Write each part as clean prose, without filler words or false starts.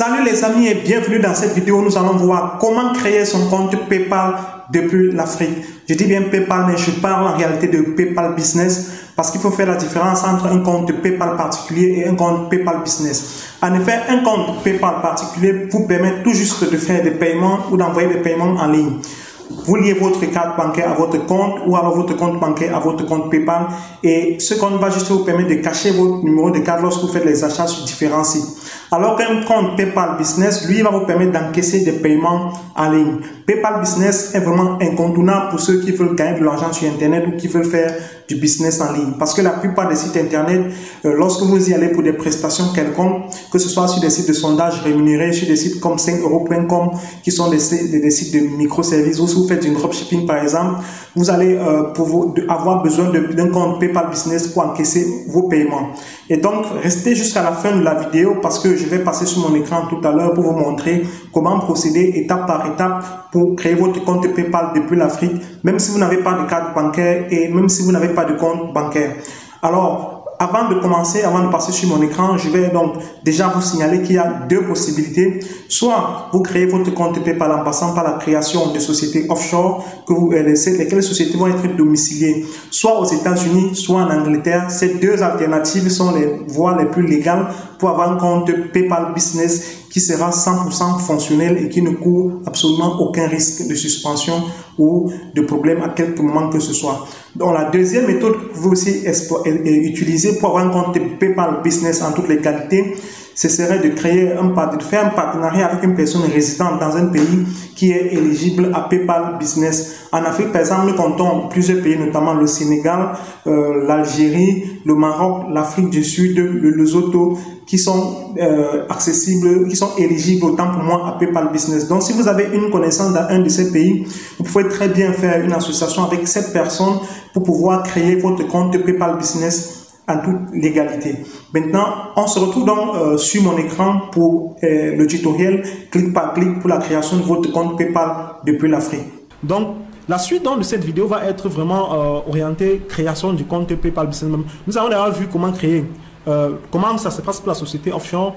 Salut les amis et bienvenue dans cette vidéo. Nous allons voir comment créer son compte PayPal depuis l'Afrique. Je dis bien PayPal, mais je parle en réalité de PayPal Business parce qu'il faut faire la différence entre un compte PayPal particulier et un compte PayPal Business. En effet, un compte PayPal particulier vous permet tout juste de faire des paiements ou d'envoyer des paiements en ligne. Vous liez votre carte bancaire à votre compte ou alors votre compte bancaire à votre compte PayPal et ce compte va juste vous permettre de cacher votre numéro de carte lorsque vous faites les achats sur différents sites. Alors qu'un compte PayPal Business, lui, va vous permettre d'encaisser des paiements en ligne. PayPal Business est vraiment incontournable pour ceux qui veulent gagner de l'argent sur Internet ou qui veulent faire du business en ligne. Parce que la plupart des sites Internet, lorsque vous y allez pour des prestations quelconques, que ce soit sur des sites de sondage rémunérés, sur des sites comme 5euros.com, qui sont des sites de microservices, ou si vous faites du dropshipping par exemple, vous allez avoir besoin d'un compte PayPal Business pour encaisser vos paiements. Et donc, restez jusqu'à la fin de la vidéo parce que je vais passer sur mon écran tout à l'heure pour vous montrer comment procéder étape par étape pour créer votre compte PayPal depuis l'Afrique, même si vous n'avez pas de carte bancaire et même si vous n'avez pas de compte bancaire. Alors, avant de commencer, avant de passer sur mon écran, je vais donc déjà vous signaler qu'il y a deux possibilités. Soit vous créez votre compte PayPal en passant par la création de sociétés offshore, lesquelles sociétés vont être domiciliées soit aux États-Unis, soit en Angleterre. Ces deux alternatives sont les voies les plus légales pour avoir un compte PayPal Business qui sera 100% fonctionnel et qui ne court absolument aucun risque de suspension ou de problème à quelque moment que ce soit. Donc la deuxième méthode que vous aussi utiliser pour avoir un compte PayPal Business en toutes les qualités, ce serait de faire un partenariat avec une personne résidente dans un pays qui est éligible à PayPal Business. En Afrique, par exemple, nous comptons plusieurs pays, notamment le Sénégal, l'Algérie, le Maroc, l'Afrique du Sud, le Lesotho, qui sont accessibles, qui sont éligibles autant pour moi à PayPal Business. Donc, si vous avez une connaissance dans un de ces pays, vous pouvez très bien faire une association avec cette personne pour pouvoir créer votre compte PayPal Business en toute légalité. Maintenant, on se retrouve donc sur mon écran pour le tutoriel clic par clic pour la création de votre compte PayPal depuis l'Afrique. Donc, la suite de cette vidéo va être vraiment orientée création du compte PayPal Business. Nous avons déjà vu comment créer, comment ça se passe pour la société offshore.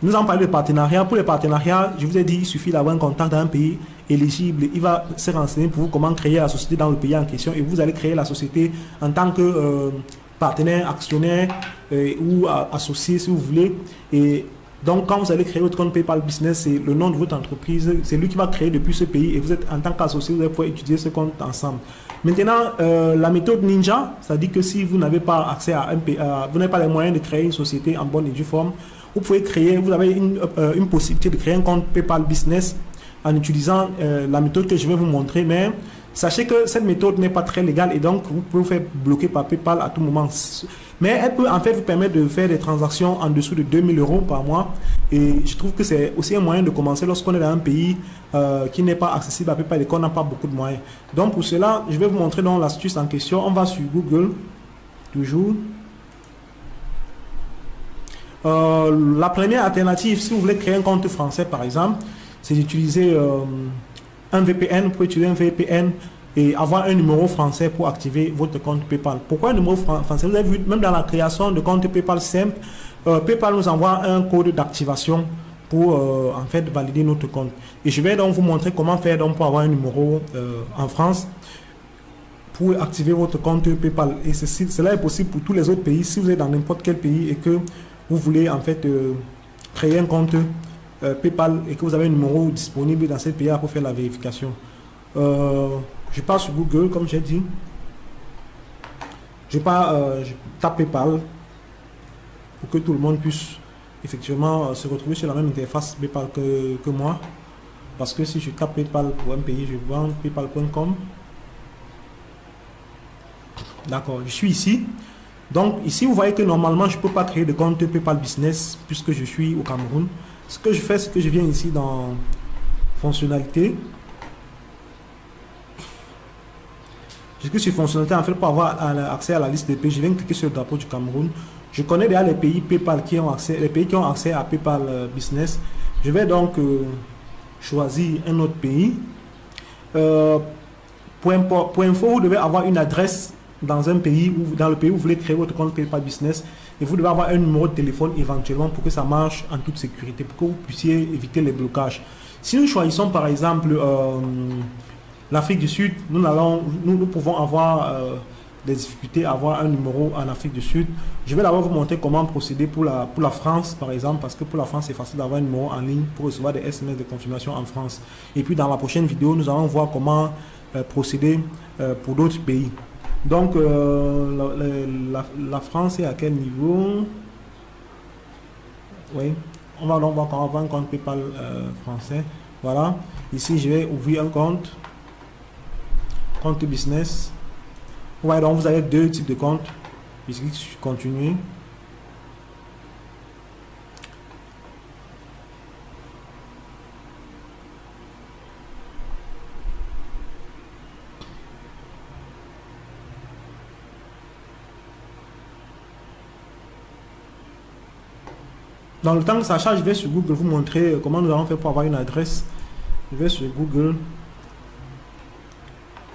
Nous avons parlé de partenariat. Pour les partenariats, je vous ai dit, il suffit d'avoir un contact dans un pays éligible. Il va se renseigner pour vous comment créer la société dans le pays en question et vous allez créer la société en tant que partenaire, actionnaire ou associé si vous voulez. Et donc, quand vous allez créer votre compte PayPal Business, c'est le nom de votre entreprise, c'est lui qui va créer depuis ce pays et vous êtes en tant qu'associé, vous allez pouvoir étudier ce compte ensemble. Maintenant, la méthode Ninja, ça dit que si vous n'avez pas accès à un pays, vous n'avez pas les moyens de créer une société en bonne et due forme, vous pouvez créer, vous avez une possibilité de créer un compte PayPal Business en utilisant la méthode que je vais vous montrer, mais sachez que cette méthode n'est pas très légale et donc vous pouvez vous faire bloquer par PayPal à tout moment. Mais elle peut en fait vous permettre de faire des transactions en dessous de 2000 € par mois et je trouve que c'est aussi un moyen de commencer lorsqu'on est dans un pays qui n'est pas accessible à PayPal et qu'on n'a pas beaucoup de moyens. Donc pour cela, je vais vous montrer donc l'astuce en question. On va sur Google, toujours. La première alternative, si vous voulez créer un compte français par exemple, c'est d'utiliser un VPN. Vous pouvez utiliser un VPN et avoir un numéro français pour activer votre compte PayPal. Pourquoi un numéro français? Vous avez vu, même dans la création de compte PayPal simple, PayPal nous envoie un code d'activation pour en fait valider notre compte. Et je vais donc vous montrer comment faire donc pour avoir un numéro en France pour activer votre compte PayPal. Et cela est possible pour tous les autres pays. Si vous êtes dans n'importe quel pays et que vous voulez en fait créer un compte PayPal et que vous avez un numéro disponible dans ce pays pour faire la vérification. Je passe sur Google comme j'ai dit. Je tape PayPal pour que tout le monde puisse effectivement se retrouver sur la même interface PayPal que moi. Parce que si je tape PayPal pour un pays, je vois paypal.com. D'accord, je suis ici. Donc ici, vous voyez que normalement, je ne peux pas créer de compte PayPal Business puisque je suis au Cameroun. Ce que je fais, c'est que je viens ici dans fonctionnalité. Je clique sur fonctionnalité en fait pour avoir accès à la liste des pays. Je viens cliquer sur le drapeau du Cameroun. Je connais déjà les pays PayPal qui ont accès, les pays qui ont accès à PayPal Business. Je vais donc choisir un autre pays. Pour info, vous devez avoir une adresse dans un pays ou dans le pays où vous voulez créer votre compte PayPal Business. Et vous devez avoir un numéro de téléphone éventuellement pour que ça marche en toute sécurité, pour que vous puissiez éviter les blocages. Si nous choisissons par exemple l'Afrique du Sud, nous pouvons avoir des difficultés à avoir un numéro en Afrique du Sud. Je vais d'abord vous montrer comment procéder pour la France par exemple, parce que pour la France c'est facile d'avoir un numéro en ligne pour recevoir des SMS de confirmation en France. Et puis dans la prochaine vidéo, nous allons voir comment procéder pour d'autres pays. Donc la France est à quel niveau? Oui, on va donc voir comment avoir un compte PayPal français. Voilà, ici je vais ouvrir un compte business. Ouais, donc vous avez deux types de comptes. Je clique sur continuer. Dans le temps que ça charge, je vais sur Google vous montrer comment nous allons faire pour avoir une adresse. Je vais sur Google.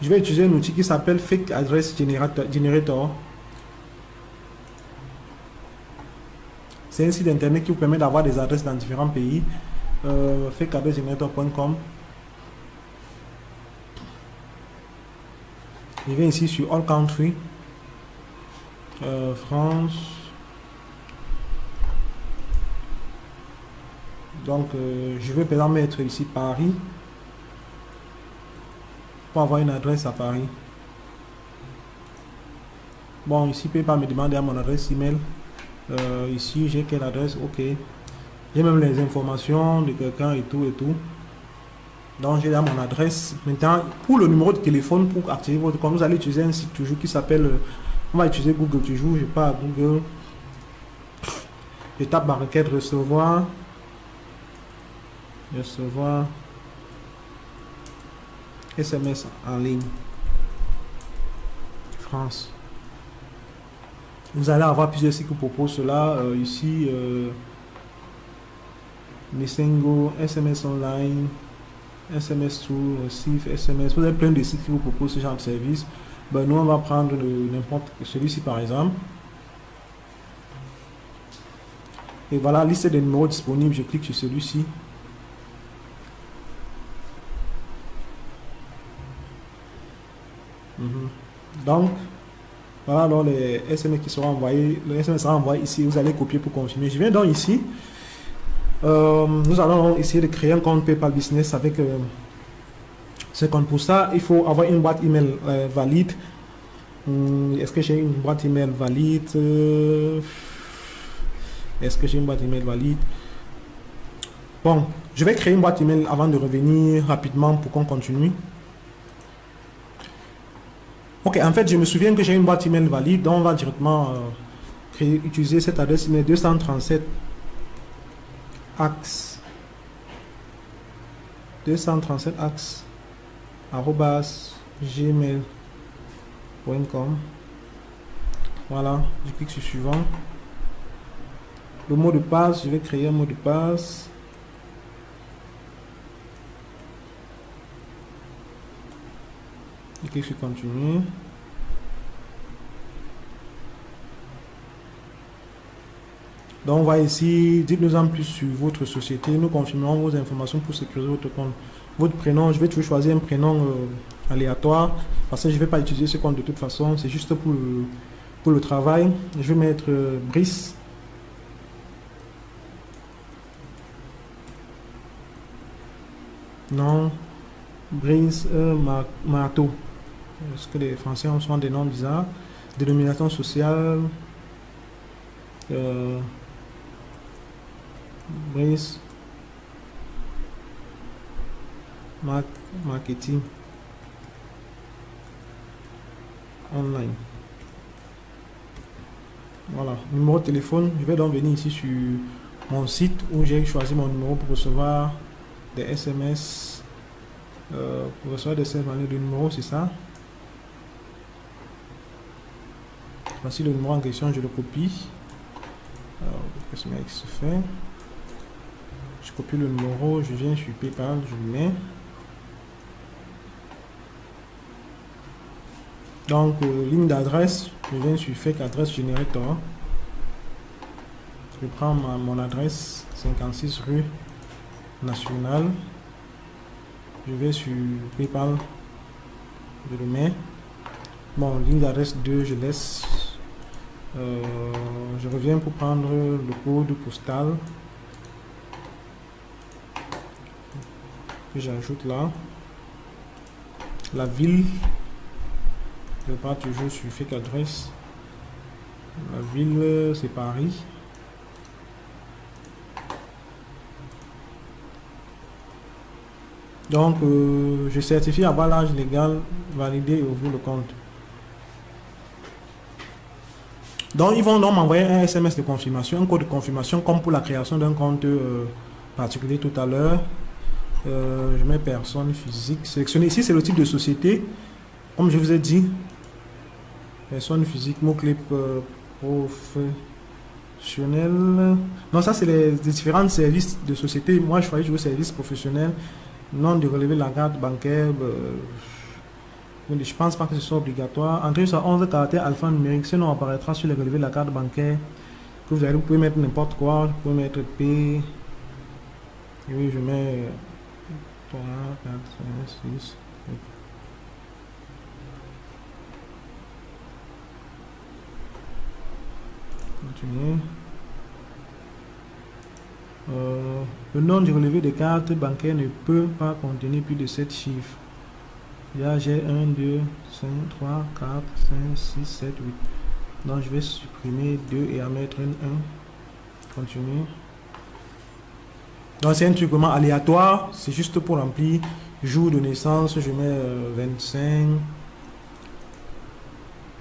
Je vais utiliser un outil qui s'appelle Fake Address Generator. C'est un site internet qui vous permet d'avoir des adresses dans différents pays. fakeaddressgenerator.com. Je viens ici sur All Country. France. Donc, je vais par exemple mettre ici Paris. Pour avoir une adresse à Paris. Bon, ici, PayPal me demander à mon adresse email. Ici, j'ai quelle adresse? Ok. J'ai même les informations de quelqu'un et tout et tout. Donc, j'ai là mon adresse. Maintenant, pour le numéro de téléphone, pour activer votre compte, vous allez utiliser un site toujours qui s'appelle... on va utiliser Google toujours. Je pars à Google. Je tape ma requête recevoir. Recevoir. SMS en ligne. France. Vous allez avoir plusieurs sites qui vous proposent cela. Ici, Messengo, SMS online, SMS to receive, SMS. Vous avez plein de sites qui vous proposent ce genre de service. Ben, nous, on va prendre n'importe celui-ci par exemple. Et voilà, liste des numéros disponibles. Je clique sur celui-ci. Donc, voilà alors les SMS qui seront envoyés. Le SMS sera envoyé ici. Vous allez copier pour confirmer. Je viens donc ici. Nous allons essayer de créer un compte PayPal Business avec ce compte. Pour ça, il faut avoir une boîte email valide. Est-ce que j'ai une boîte email valide? Est-ce que j'ai une boîte email valide? Bon, je vais créer une boîte email avant de revenir rapidement pour qu'on continue. Ok, en fait, je me souviens que j'ai une boîte email valide, donc on va directement utiliser cette adresse email 237 axe @gmail.com. Voilà, je clique sur suivant. Le mot de passe, je vais créer un mot de passe. Je clique sur continuer. Donc on va ici, dites-nous en plus sur votre société, nous confirmerons vos informations pour sécuriser votre compte. Votre prénom, je vais toujours choisir un prénom aléatoire parce que je ne vais pas utiliser ce compte de toute façon, c'est juste pour le travail. Je vais mettre Brice. Non, Brice Marteau. Est-ce que les Français ont souvent des noms bizarres? Dénomination sociale. Brice marketing online. Voilà, numéro de téléphone. Je vais donc venir ici sur mon site où j'ai choisi mon numéro pour recevoir des SMS. Pour recevoir des SMS de numéro, c'est ça. Voici le numéro en question, je le copie. Qu'est-ce qui se fait? Je copie le numéro, je viens sur PayPal, je le mets. Donc, ligne d'adresse, je viens sur Fake Address Generator. Je prends mon adresse, 56 rue Nationale. Je vais sur PayPal, je le mets. Bon, ligne d'adresse 2, je laisse. Je reviens pour prendre le code postal que j'ajoute là. La ville, je pars toujours sur fake adresse. La ville, c'est Paris. Donc, je certifie avoir l'âge légal validé et ouvrir le compte. Donc, ils vont donc m'envoyer un SMS de confirmation, un code de confirmation, comme pour la création d'un compte particulier tout à l'heure. Je mets personne physique. Sélectionner ici, c'est le type de société. Comme je vous ai dit, personne physique, mot-clé professionnel. Non, ça, c'est les différents services de société. Moi, je choisis le service professionnel. Nom de relever la carte bancaire. Je pense pas que ce soit obligatoire. Entrer sur 11 caractères alphanumériques. Ce nom apparaîtra sur le relevé de la carte bancaire. Que vous pouvez mettre n'importe quoi. Vous pouvez mettre P. Et oui, je mets 3, 4, 5, 6. Continuer. Le nom du relevé de carte bancaire ne peut pas contenir plus de 7 chiffres. Là, j'ai 1, 2, 5, 3, 4, 5, 6, 7, 8. Donc, je vais supprimer 2 et en mettre un 1. Continuer. Donc, c'est un truc vraiment aléatoire. C'est juste pour remplir. Jour de naissance, je mets 25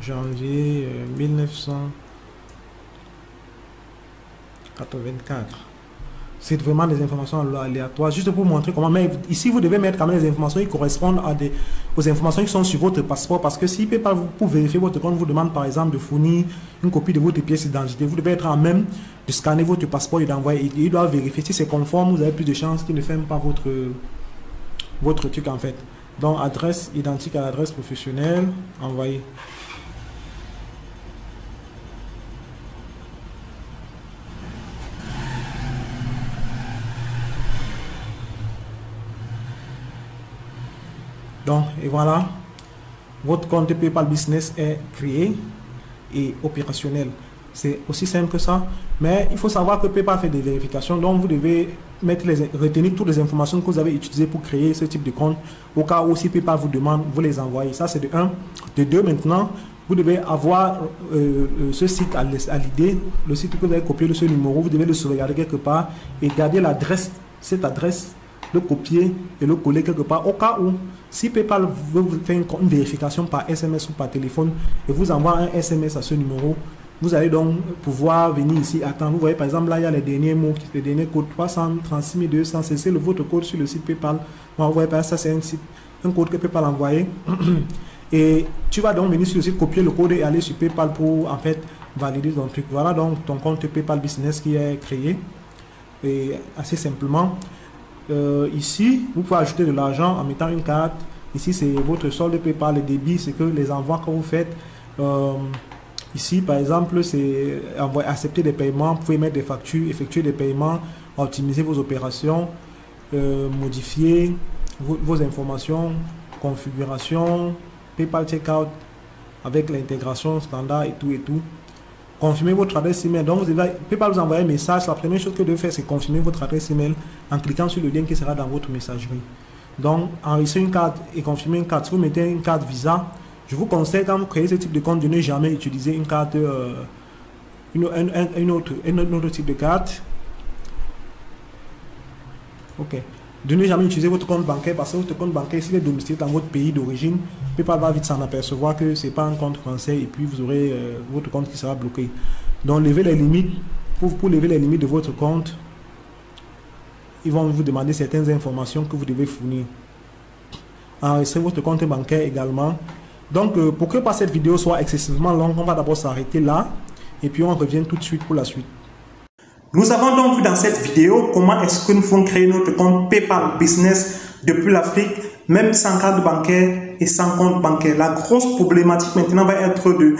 janvier 1984. C'est vraiment des informations aléatoires, juste pour montrer comment. Mais ici, vous devez mettre quand même des informations qui correspondent aux informations qui sont sur votre passeport. Parce que si PayPal, pour vérifier votre compte, vous demande par exemple de fournir une copie de votre pièce d'identité, vous devez être en même de scanner votre passeport et d'envoyer. Il doit vérifier si c'est conforme, vous avez plus de chances qu'il ne ferme pas votre truc en fait. Donc, adresse identique à l'adresse professionnelle, envoyer. Donc, et voilà, votre compte PayPal Business est créé et opérationnel. C'est aussi simple que ça. Mais il faut savoir que PayPal fait des vérifications. Donc, vous devez retenir toutes les informations que vous avez utilisées pour créer ce type de compte. Au cas où si PayPal vous demande, vous les envoyez. Ça, c'est de 1. De 2, maintenant, vous devez avoir ce site à l'idée. Le site que vous avez copié de ce numéro, vous devez le sauvegarder quelque part et garder l'adresse, cette adresse, le copier et le coller quelque part au cas où si PayPal veut vous faire une vérification par SMS ou par téléphone et vous envoie un SMS à ce numéro, vous allez donc pouvoir venir ici attendre. Vous voyez par exemple là il y a les derniers mots, les derniers codes 336 200, c'est votre code sur le site PayPal. Vous voyez pas ça, c'est un code que PayPal a envoyé et tu vas donc venir sur le site, copier le code et aller sur PayPal pour en fait valider ton truc. Voilà donc ton compte PayPal Business qui est créé et assez simplement. Ici, vous pouvez ajouter de l'argent en mettant une carte. Ici, c'est votre solde PayPal. Le débit, c'est que les envois que vous faites. Ici, par exemple, c'est accepter des paiements. Vous pouvez mettre des factures, effectuer des paiements, optimiser vos opérations, modifier vos informations, configuration, PayPal Checkout avec l'intégration standard et tout et tout. Confirmer votre adresse email. Donc, PayPal vous envoie un message. La première chose que vous devez faire, c'est confirmer votre adresse email en cliquant sur le lien qui sera dans votre messagerie. Donc, enregistrer une carte et confirmer une carte. Si vous mettez une carte Visa, je vous conseille quand vous créez ce type de compte de ne jamais utiliser une carte, un autre type de carte. Ok. De ne jamais utiliser votre compte bancaire parce que votre compte bancaire, s'il est domicilié dans votre pays d'origine, PayPal va vite s'en apercevoir que ce n'est pas un compte français et puis vous aurez votre compte qui sera bloqué. Donc, lever les limites, pour lever les limites de votre compte, ils vont vous demander certaines informations que vous devez fournir. Enregistrer votre compte bancaire également. Donc, pour que pas cette vidéo soit excessivement longue, on va d'abord s'arrêter là et puis on revient tout de suite pour la suite. Nous avons donc vu dans cette vidéo comment est-ce que nous pouvons créer notre compte PayPal Business depuis l'Afrique, même sans carte bancaire et sans compte bancaire. La grosse problématique maintenant va être de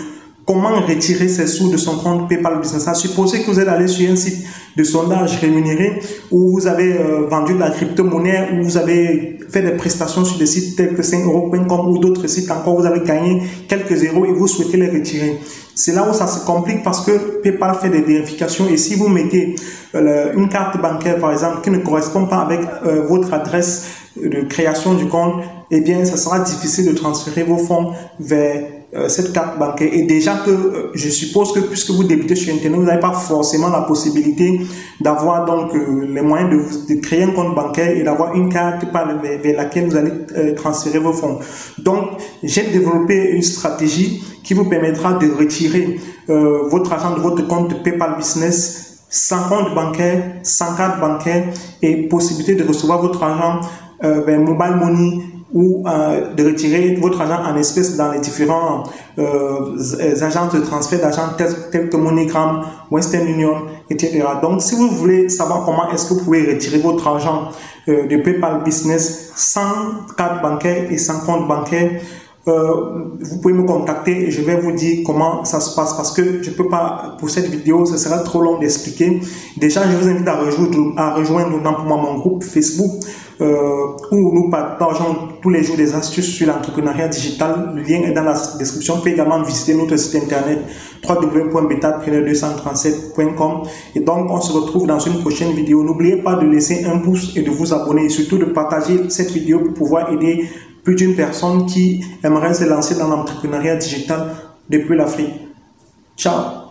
comment retirer ses sous de son compte PayPal Business. À supposer que vous êtes allé sur un site de sondage rémunéré où vous avez vendu de la crypto-monnaie, où vous avez fait des prestations sur des sites tels que 5euros.com ou d'autres sites encore, vous avez gagné quelques euros et vous souhaitez les retirer. C'est là où ça se complique parce que PayPal fait des vérifications et si vous mettez une carte bancaire par exemple qui ne correspond pas avec votre adresse de création du compte, eh bien ça sera difficile de transférer vos fonds vers cette carte bancaire. Et déjà que je suppose que puisque vous débutez sur Internet, vous n'avez pas forcément la possibilité d'avoir donc les moyens de créer un compte bancaire et d'avoir une carte vers laquelle vous allez transférer vos fonds. Donc j'ai développé une stratégie qui vous permettra de retirer votre argent de votre compte PayPal Business sans compte bancaire, sans carte bancaire et possibilité de recevoir votre argent vers Mobile Money ou de retirer votre argent en espèces dans les différents agences de transfert d'argent tels que MoneyGram, Western Union, etc. Donc, si vous voulez savoir comment est-ce que vous pouvez retirer votre argent de PayPal Business sans carte bancaire et sans compte bancaire, vous pouvez me contacter et je vais vous dire comment ça se passe parce que je peux pas, pour cette vidéo, ce sera trop long d'expliquer. Déjà, je vous invite à rejoindre mon groupe Facebook où nous partageons tous les jours des astuces sur l'entrepreneuriat digital. Le lien est dans la description. Vous pouvez également visiter notre site internet www.betapreneur237.com et donc on se retrouve dans une prochaine vidéo. N'oubliez pas de laisser un pouce et de vous abonner et surtout de partager cette vidéo pour pouvoir aider plus d'une personne qui aimerait se lancer dans l'entrepreneuriat digital depuis l'Afrique. Ciao!